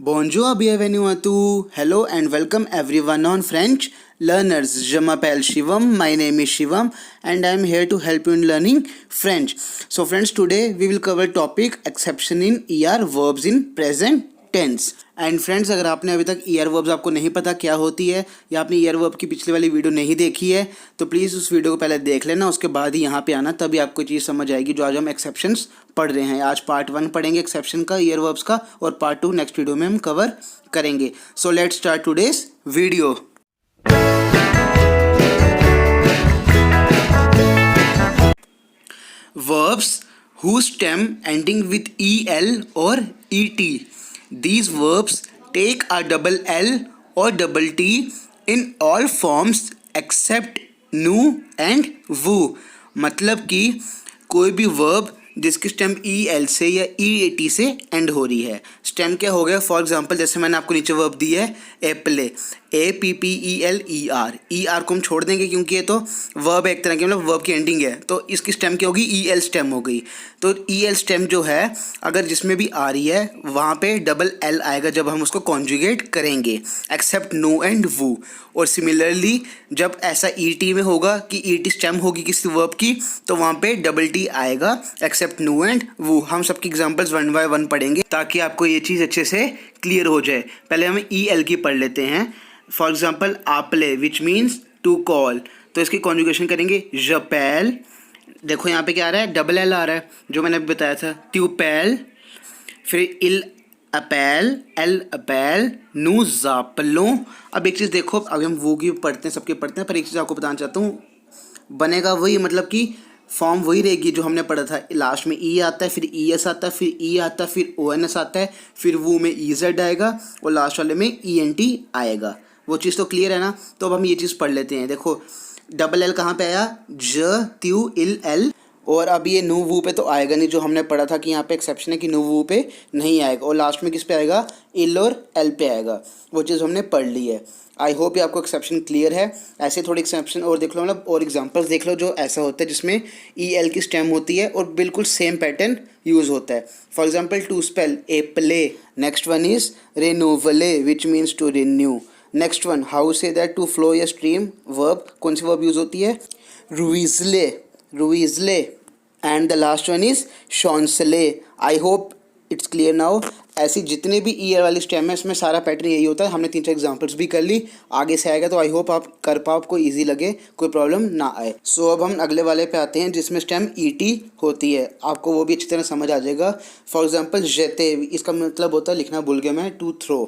Bonjour, bienvenue à tous. Hello and welcome everyone on French learners. Je m'appelle Shivam. My name is Shivam and I am here to help you in learning French. So friends, today we will cover topic exception in ER verbs in present tense. And friends, अगर आपने अभी तक year verbs आपको नहीं पता क्या होती है या आपने ईयर वर्ब की पिछली वाली वीडियो नहीं देखी है तो प्लीज़ उस वीडियो को पहले देख लेना, उसके बाद ही यहाँ पे आना, तभी आपको चीज़ समझ आएगी जो आज हम एक्सेप्शंस पढ़ रहे हैं। आज पार्ट 1 पढ़ेंगे एक्सेप्शन का, ईयर वर्ब्स का, और पार्ट 2 नेक्स्ट वीडियो में हम कवर करेंगे। So let's start today's video. Verbs whose stem ending with el or et. These verbs take a double L or double T in all forms except nous and vous। मतलब कि कोई भी verb जिसकी stem E L से या ई A T से and हो रही है। स्टेम क्या हो गया? फॉर एग्जांपल जैसे मैंने आपको नीचे वर्ब दी है एप्ले, A P P E L E R को हम छोड़ देंगे क्योंकि ये तो वर्ब एक तरह की मतलब वर्ब की एंडिंग है, तो इसकी स्टेम क्या होगी? ई एल स्टेम हो गई। तो ई एल स्टेम जो है अगर जिसमें भी आ रही है वहाँ पे डबल एल आएगा जब हम उसको कॉन्जुगेट करेंगे, एक्सेप्ट नो एंड वू। और सिमिलरली जब ऐसा ई टी में होगा कि ई टी स्टेम होगी किसी वर्ब की तो वहाँ पे डबल टी आएगा एक्सेप्ट नो एंड वू। हम सबकी एग्जांपल्स 1 बाय 1 पढ़ेंगे ताकि आपको ये चीज़ अच्छे से क्लियर हो जाए। पहले हम ई एल की पढ़ लेते हैं। फॉर एग्जाम्पल आपले विच मीन्स टू कॉल, तो इसकी कॉन्जुगेशन करेंगे जपेल। देखो यहाँ पे क्या आ रहा है? डबल एल आ रहा है जो मैंने अभी बताया था, ट्यूपेल, फिर इल अपैल, एल अपैल, नू जापलों। अब एक चीज़ देखो, अभी हम वो की पढ़ते हैं, सबके पढ़ते हैं, पर एक चीज़ आपको बताना चाहता हूँ, बनेगा वही, मतलब कि फॉर्म वही रहेगी जो हमने पढ़ा था। लास्ट में ई आता है, फिर ई एस आता है, फिर ई आता है, फिर ओ एन एस आता है, फिर वो में ई जेड आएगा और लास्ट वाले में ई एन टी आएगा। वो चीज़ तो क्लियर है ना? तो अब हम ये चीज़ पढ़ लेते हैं। देखो डबल एल कहाँ पे आया? ज त्यू इल एल, और अब ये नो वू पे तो आएगा नहीं, जो हमने पढ़ा था कि यहाँ पे एक्सेप्शन है कि नो वू पे नहीं आएगा, और लास्ट में किस पे आएगा? इल और एल पे आएगा। वो चीज़ हमने पढ़ ली है। आई होप ये आपको एक्सेप्शन क्लियर है। ऐसे थोड़ी एक्सेप्शन और देख लो, मतलब और एग्जांपल्स देख लो जो ऐसा होता है जिसमें ई एल की स्टेम होती है और बिल्कुल सेम पैटर्न यूज़ होता है। फॉर एग्जांपल टू स्पेल एप्ले, नेक्स्ट वन इज रेनोवले which means to renew. Next one how say that to flow या स्ट्रीम, वर्ब कौन सी वर्ब यूज़ होती है? रुइजले, रुइजले। And the last one is शॉन्सले। I hope it's clear now. ऐसी जितने भी ईयर वाली स्टेम है इसमें सारा पैटर्न यही होता है। हमने 3-4 एग्जांपल्स भी कर ली, आगे से आएगा तो आई होप आप कर पाओ, आपको ईजी लगे, कोई प्रॉब्लम ना आए। सो अब हम अगले वाले पे आते हैं जिसमें स्टेम ई टी होती है। आपको वो भी अच्छी तरह समझ आ जाएगा। फॉर एग्जाम्पल जेते, इसका मतलब होता है, लिखना भूल गया मैं, टू थ्रो।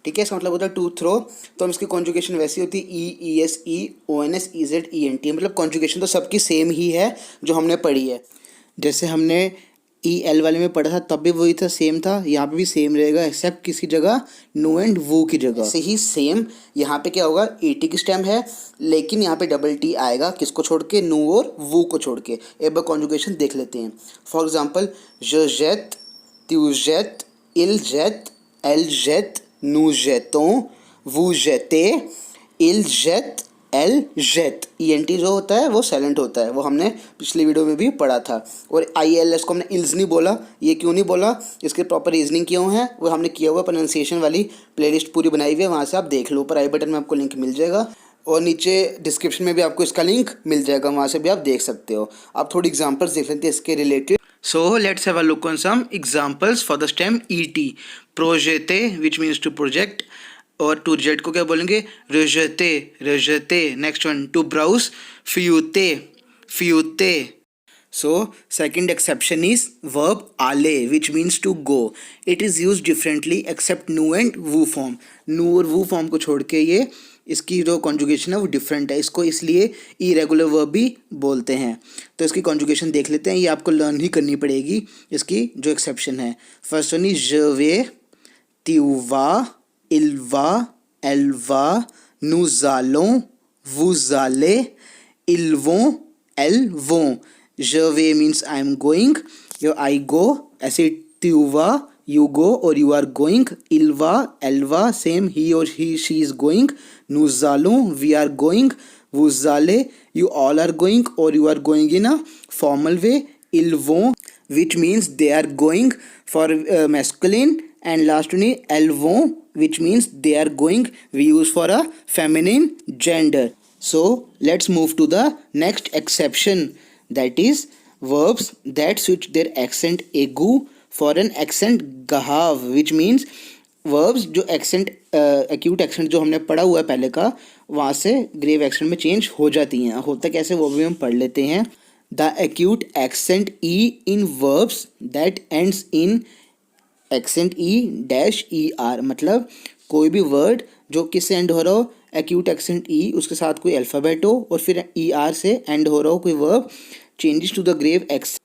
ठीक है, इसका मतलब होता है टू थ्रो। तो हम इसकी कॉन्जुगेशन वैसी होती है E S E O N S E Z E N T, मतलब कॉन्जुगेशन तो सबकी सेम ही है जो हमने पढ़ी है। जैसे हमने ई एल वाले में पढ़ा था तब भी वही था, सेम था, यहाँ पे भी सेम रहेगा एक्सेप्ट किसी जगह नो एंड वो की जगह से ही सेम। यहाँ पे क्या होगा? ई टी की स्टेम है लेकिन यहाँ पे डबल टी आएगा, किसको छोड़ के? नो और वो को छोड़ के। एक बार कॉन्जुगेशन देख लेते हैं। For example je jette, tu jettes, il jette, elle jette, nous jettons, vous jettez, il jette, एल जेट। ई एन टी जो होता है वो साइलेंट होता है, वो हमने पिछली वीडियो में भी पढ़ा था। और आई एल एस को हमने इल्स नहीं बोला। ये क्यों नहीं बोला? इसके प्रॉपर रीजनिंग क्यों है वो हमने किया हुआ, प्रोनाउंसिएशन वाली प्लेलिस्ट पूरी बनाई हुई है, वहाँ से आप देख लो। ऊपर आई बटन में आपको लिंक मिल जाएगा और नीचे डिस्क्रिप्शन में भी आपको इसका लिंक मिल जाएगा, वहाँ से भी आप देख सकते हो। आप थोड़ी एग्जाम्पल्स देख लेते हैं इसके related. So let's have a look on some examples for the stem E T. प्रोजेटे विच मीन्स टू प्रोजेक्ट, और टू जेट को क्या बोलेंगे? रेजते, रेजते। नेक्स्ट वन टू ब्राउज, फ्यूते, फ्यूते। So second exception is verb आले which means to go. It is use differently except नो एंड वू फॉर्म। नो और वू फॉर्म को छोड़ के ये इसकी जो कॉन्जुगेशन है वो डिफरेंट है, इसको इसलिए इरेगुलर वर्ब भी बोलते हैं। तो इसकी कॉन्जुगेशन देख लेते हैं, ये आपको लर्न ही करनी पड़ेगी इसकी जो एक्सेप्शन है। फर्स्ट वन इज जवे, त्यूवा, इल्वा, एल्वा, नूजालों, वूजाले, इल्वों, एल्वों। जवे मीन्स आई एम गोइंग, यो आई गो, ऐसे त्यूवा you go or you are going, ilva, elva, same he or she is going, nuzalo, we are going, vuzale, you all are going or you are going in a formal way, ilvon, which means they are going for masculine, and last one is elles vont, which means they are going. We use for a feminine gender. So let's move to the next exception, that is verbs that switch their accent aigu for an accent gahav, which means verbs जो accent acute accent जो हमने पढ़ा हुआ है पहले का, वहाँ से grave accent में change हो जाती हैं. होता कैसे वो भी हम पढ़ लेते हैं. The acute accent e in verbs that ends in accent e dash er, मतलब कोई भी वर्ड जो किससे एंड हो रहा हो, acute accent e, उसके साथ कोई अल्फ़ाबेट हो और फिर er से एंड हो रहा हो कोई verb, changes to the grave accent,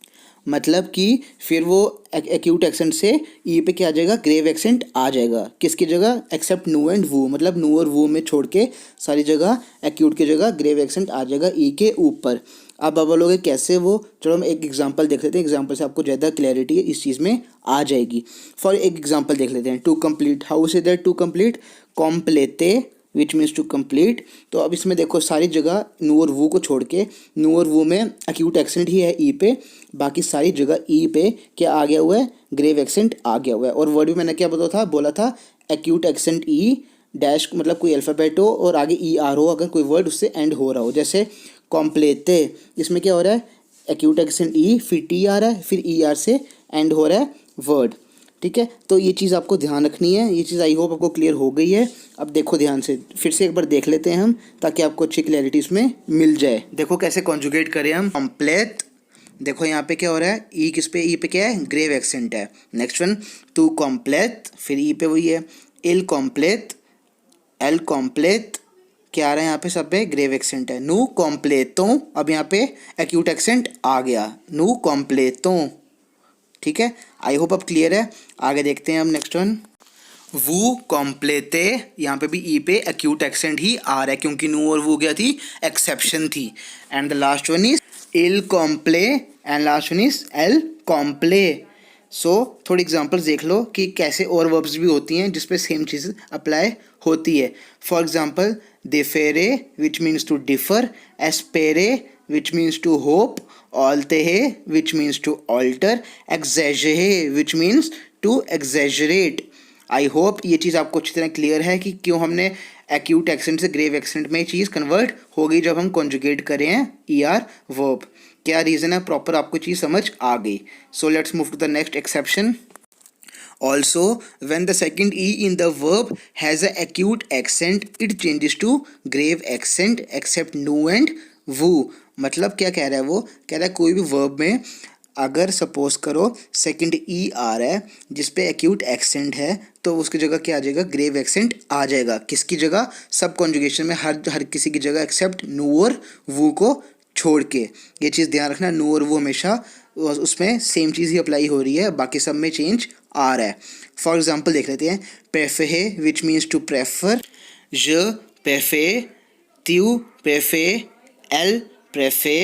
मतलब कि फिर वो एक्यूट एक्सेंट से ई पे क्या आ जाएगा, ग्रेव एक्सेंट आ जाएगा. किसकी जगह, एक्सेप्ट नू एंड वू, मतलब नू और वू में छोड़ के सारी जगह एक्यूट की जगह ग्रेव एक्सेंट आ जाएगा ई के ऊपर. अब आप बोलोगे कैसे वो, चलो हम एक एग्जांपल देख लेते हैं. एग्जांपल से आपको ज़्यादा क्लैरिटी इस चीज़ में आ जाएगी. फॉर एक एग्जांपल देख लेते हैं. To complete, how say that to complete, complétez which means to complete. तो अब इसमें देखो सारी जगह नू और वू को छोड़ के, नू और वू में एक्यूट एक्सेंट ही है ई पे, बाकी सारी जगह ई पे क्या आ गया हुआ है, ग्रेव एक्सेंट आ गया हुआ है. और वर्ड भी मैंने क्या बोला था एक्यूट एक्सेंट ई डैश, मतलब कोई अल्फ़ाबेट हो और आगे ई आर हो, अगर कोई वर्ड उससे एंड हो रहा हो. जैसे complétez, इसमें क्या हो रहा है, एक्यूट एक्सेंट ई, फिर टी आ रहा है, फिर ई आर से एंड हो रहा है वर्ड. ठीक है, तो ये चीज़ आपको ध्यान रखनी है. ये चीज़ आई होप आपको क्लियर हो गई है. अब देखो ध्यान से, फिर से एक बार देख लेते हैं हम, ताकि आपको अच्छी क्लैरिटी इसमें मिल जाए. देखो कैसे कॉन्जुगेट करें हम. कॉम्प्लेट, देखो यहाँ पे क्या हो रहा है, ई किस पे, ई पे क्या है, ग्रेव एक्सेंट है. नेक्स्ट वन टू कॉम्प्लेट, फिर ई पे वही है. इल कॉम्प्लेट, एल कॉम्प्लेट, क्या आ रहा है यहाँ पे, सब पे ग्रेव एक्सेंट है. नू कॉम्प्लेटों, अब यहाँ पे एक्यूट एक्सेंट आ गया, नू कॉम्प्लेटों. ठीक है, आई होप अब क्लियर है. आगे देखते हैं हम नेक्स्ट वन. वो कॉम्प्लेटे, यहाँ पे भी ई पे एक्यूट एक्सेंट ही आ रहा है क्योंकि नू और वो क्या थी, एक्सेप्शन थी. And the last one is इल कॉम्प्ले एंड लास्ट वन इज एल कॉम्प्ले. सो थोड़ी एग्जांपल्स देख लो कि कैसे और वर्ब्स भी होती हैं जिसपे सेम चीज़ अप्लाई होती है. फॉर एग्जांपल डिफेरे विच मीन्स टू डिफर, एस्पेरे which means to hope, altehe which means to alter, exagere which means to exaggerate. I hope ये चीज़ आपको अच्छी तरह क्लियर है कि क्यों हमने एक्यूट एक्सेंट से ग्रेव एक्सेंट में चीज़ कन्वर्ट हो गई जब हम कॉन्जुगेट करें हैं ई आर वर्ब. क्या रीज़न है, प्रॉपर आपको चीज़ समझ आ गई. So let's move to the next exception. Also, when the second e in the verb has a acute accent, it changes to grave accent except nu and वो. मतलब क्या कह रहा है वो, कह रहा है कोई भी वर्ब में अगर सपोज करो सेकंड ई आ रहा है जिस पे एक्यूट एक्सेंट है, तो उसकी जगह क्या आ जाएगा, ग्रेव एक्सेंट आ जाएगा. किसकी जगह, सब कॉन्जुगेशन में हर किसी की जगह एक्सेप्ट नू और वो को छोड़ के. ये चीज़ ध्यान रखना, नू और वो हमेशा उसमें सेम चीज़ ही अप्लाई हो रही है, बाकी सब में चेंज आ रहा है. फॉर एग्जाम्पल देख लेते हैं. प्रेफे which means to prefer, je préfère, tu préfères, एल प्रेफे,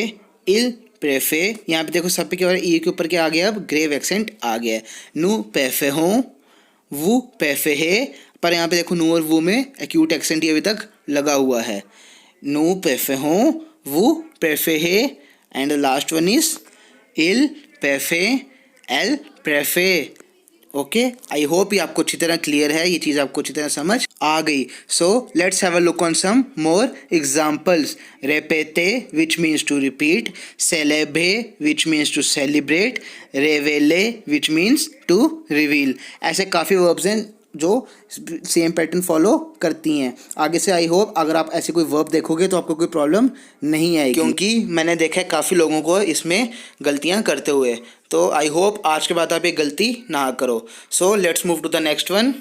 इल प्रेफे. यहाँ पे देखो सब पे क्या हो रहा है, ई के ऊपर क्या आ गया, अब ग्रेव एक्सेंट आ गया है. नू प्रेफे हों, वो प्रेफे है, पर यहाँ पे देखो नू और वो में एक्यूट एक्सेंट ही अभी तक लगा हुआ है. नू प्रेफे हों, वो प्रेफे है. एंड लास्ट वन इज इल प्रेफे, एल प्रेफे. ओके, आई होप ये आपको अच्छी तरह क्लियर है, ये चीज़ आपको अच्छी तरह समझ आ गई. So let's have a look on some more examples. रेपेटे विच मीन्स टू रिपीट, सेलेब्रे विच मीन्स टू सेलिब्रेट, रेवेले विच मीन्स टू रिवील. ऐसे काफ़ी वर्ब्स हैं जो सेम पैटर्न फॉलो करती हैं. आगे से आई होप अगर आप ऐसे कोई वर्ब देखोगे तो आपको कोई प्रॉब्लम नहीं आएगी, क्योंकि मैंने देखा है काफ़ी लोगों को इसमें गलतियां करते हुए. तो आई होप आज के बाद आप ये गलती ना करो. So let's move to the next one.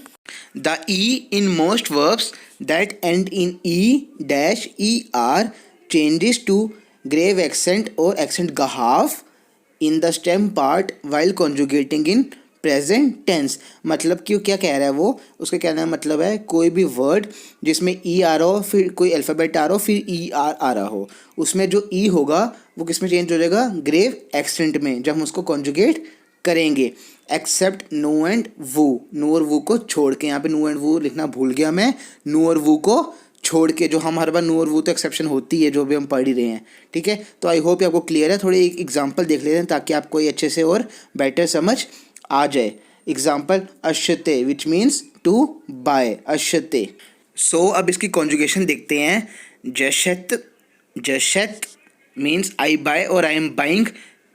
The E in most verbs that end in E dash E R changes to grave accent और एक्सेंट गहाफ in the stem part while conjugating in present tense. मतलब कि क्या कह रहा है वो, उसका कहने का मतलब है कोई भी वर्ड जिसमें ई आ रहा हो, फिर कोई अल्फ़ाबेट आ रहा हो, फिर ई आर आ रहा हो, उसमें जो ई होगा वो किस में चेंज हो जाएगा, ग्रेव एक्सेंट में, जब हम उसको कॉन्जुगेट करेंगे. एक्सेप्ट नो एंड वो, नो और वो को छोड़ के, यहाँ पे नो एंड वो लिखना भूल गया मैं, नो और वो को छोड़ के, जो हम हर बार नो और वो तो एक्सेप्शन होती है जो भी हम पढ़ ही रहे हैं. ठीक है, तो आई होप ये आपको क्लियर है. थोड़े एक एग्जाम्पल देख लेते हैं ताकि आपको ये अच्छे से और बेटर समझ आ जाए. एग्जाम्पल अशते विच मीन्स टू बाय, अशते। सो अब इसकी कॉन्जुगेशन देखते हैं। जशत, जशत मीन्स आई बाय और आई एम बाइंग।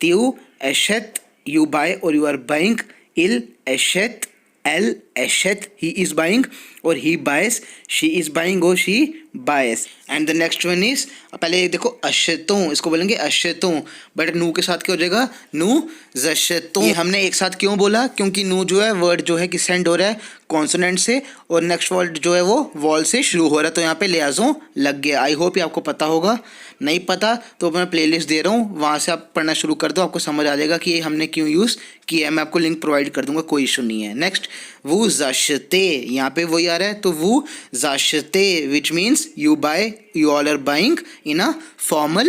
त्यू एशत यू बाय और यू आर बाइंग। इल एशत एल एशत ही इज बाइंग और he buys, she is buying और she buys. And the next one is, पहले ये देखो अशतों, इसको बोलेंगे अशतों, बट नू के साथ क्या हो जाएगा, नू जशतों। ये हमने एक साथ क्यों बोला, क्योंकि नू जो है वर्ड जो है किससे एंड हो रहा है, कॉन्सोनेंट से, और नेक्स्ट वर्ड जो है वो वॉल से शुरू हो रहा है, तो यहाँ पे लिहाजों लग गया। आई होप ये आपको पता होगा, नहीं पता तो मैं प्लेलिस्ट दे रहा हूँ, वहाँ से आप पढ़ना शुरू कर दो, आपको समझ आ जाएगा कि ये हमने क्यों यूज़ किया है। मैं आपको लिंक प्रोवाइड कर दूंगा, कोई इशू नहीं है। नेक्स्ट वो जाशते, यहाँ पे वही आ रहा है, तो वो जाशते which means you buy, you all are buying in a formal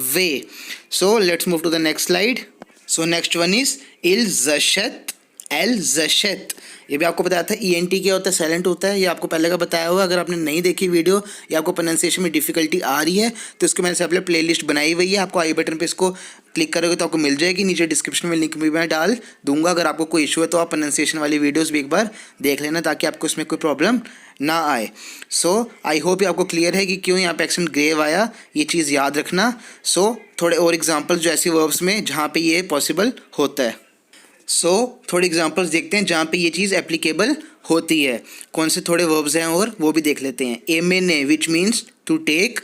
way. So let's move to the next slide. So next one is il zashat, el zashat। ये भी आपको बताया था ENT क्या होता है, साइलेंट होता है, ये आपको पहले का बताया हुआ। अगर आपने नहीं देखी वीडियो या आपको प्रोनाउंसिएशन में डिफिकल्टी आ रही है तो इसको मैंने सेपरेट प्लेलिस्ट बनाई हुई है, आपको आई बटन पे इसको क्लिक करोगे तो आपको मिल जाएगी। नीचे डिस्क्रिप्शन में लिंक भी मैं डाल दूंगा। अगर आपको कोई इशू है तो आप प्रोनाउंसिएशन वाली वीडियोस भी एक बार देख लेना, ताकि आपको इसमें कोई प्रॉब्लम ना आए। सो आई होप ये आपको क्लियर है कि क्यों यहाँ पे एक्सेंट ग्रेव आया, ये चीज़ याद रखना। सो थोड़े और एग्जाम्पल्स जो ऐसी वर्ब्स में जहाँ पे ये पॉसिबल होता है। सो थोड़े एग्जांपल्स देखते हैं जहाँ पे ये चीज़ एप्लीकेबल होती है। कौन से थोड़े वर्ब्स हैं और वो भी देख लेते हैं। एमेने विच मीन्स टू टेक,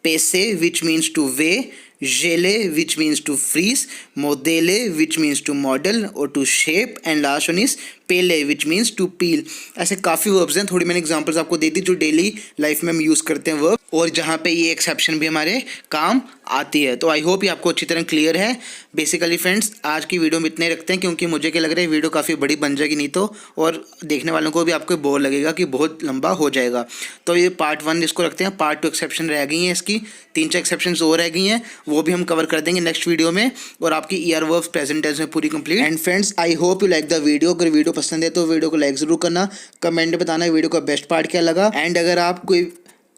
पेसे विच मीन्स टू वे, जेले विच मीन्स टू फ्रीज, मोडेले विच मीन्स टू मॉडल और to shape, and last one is पेले विच मीन्स टू पील। ऐसे काफ़ी वर्ब्स हैं, थोड़ी मैंने एग्जांपल्स आपको दे दी जो डेली लाइफ में हम यूज़ करते हैं वर्ब, और जहाँ पे ये एक्सेप्शन भी हमारे काम आती है। तो आई होप ये आपको अच्छी तरह क्लियर है। बेसिकली फ्रेंड्स आज की वीडियो में इतने रखते हैं, क्योंकि मुझे क्या लग रहा है वीडियो काफ़ी बड़ी बन जाएगी नहीं तो, और देखने वालों को भी आपको बोर लगेगा कि बहुत लंबा हो जाएगा। तो ये पार्ट 1 इसको रखते हैं। पार्ट 2 एक्सेप्शन रह गई हैं, इसकी 3-4 एक्सेप्शंस और रह गई हैं, वो भी हम कवर कर देंगे नेक्स्ट वीडियो में, और आपकी ईयर वर्ब्स प्रेजेंट टेंस में पूरी complete. And friends I hope you like the video. अगर वीडियो पसंद है तो वीडियो को लाइक ज़रूर करना, कमेंट में बताना वीडियो का बेस्ट पार्ट क्या लगा। एंड अगर आप कोई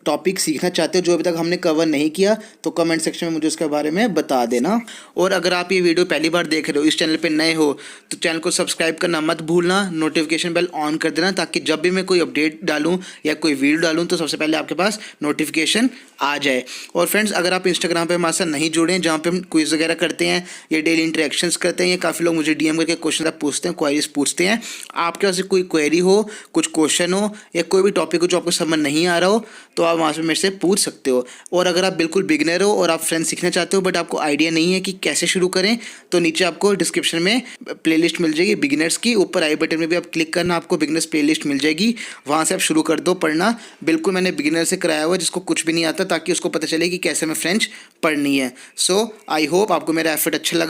टॉपिक सीखना चाहते हो जो अभी तक हमने कवर नहीं किया तो कमेंट सेक्शन में मुझे उसके बारे में बता देना। और अगर आप ये वीडियो पहली बार देख रहे हो, इस चैनल पे नए हो, तो चैनल को सब्सक्राइब करना मत भूलना, नोटिफिकेशन बेल ऑन कर देना, ताकि जब भी मैं कोई अपडेट डालूं या कोई वीडियो डालूं तो सबसे पहले आपके पास नोटिफिकेशन आ जाए। और फ्रेंड्स अगर आप इंस्टाग्राम पर हमारे साथ नहीं जुड़े हैं, जहाँ पर हम क्विज वगैरह करते हैं या डेली इंटरेक्शंस करते हैं, या काफ़ी लोग मुझे DM करके क्वेश्चन पूछते हैं, क्वेरीज पूछते हैं, आपके पास कोई क्वेरी हो, कुछ क्वेश्चन हो या कोई भी टॉपिक हो जो आपको समझ नहीं आ रहा हो, तो आप वहाँ से मेरे से पूछ सकते हो। और अगर आप बिल्कुल बिगिनर हो और आप फ्रेंच सीखना चाहते हो बट आपको आइडिया नहीं है कि कैसे शुरू करें, तो नीचे आपको डिस्क्रिप्शन में प्लेलिस्ट मिल जाएगी बिगिनर्स की, ऊपर आई बटन में भी आप क्लिक करना, आपको बिगिनर्स प्लेलिस्ट मिल जाएगी, वहाँ से आप शुरू कर दो पढ़ना। बिल्कुल मैंने बिगिनर से कराया हुआ जिसको कुछ भी नहीं आता, ताकि उसको पता चले कि कैसे हमें फ्रेंच पढ़नी है। सो आई होप आपको मेरा एफर्ट अच्छा लगा।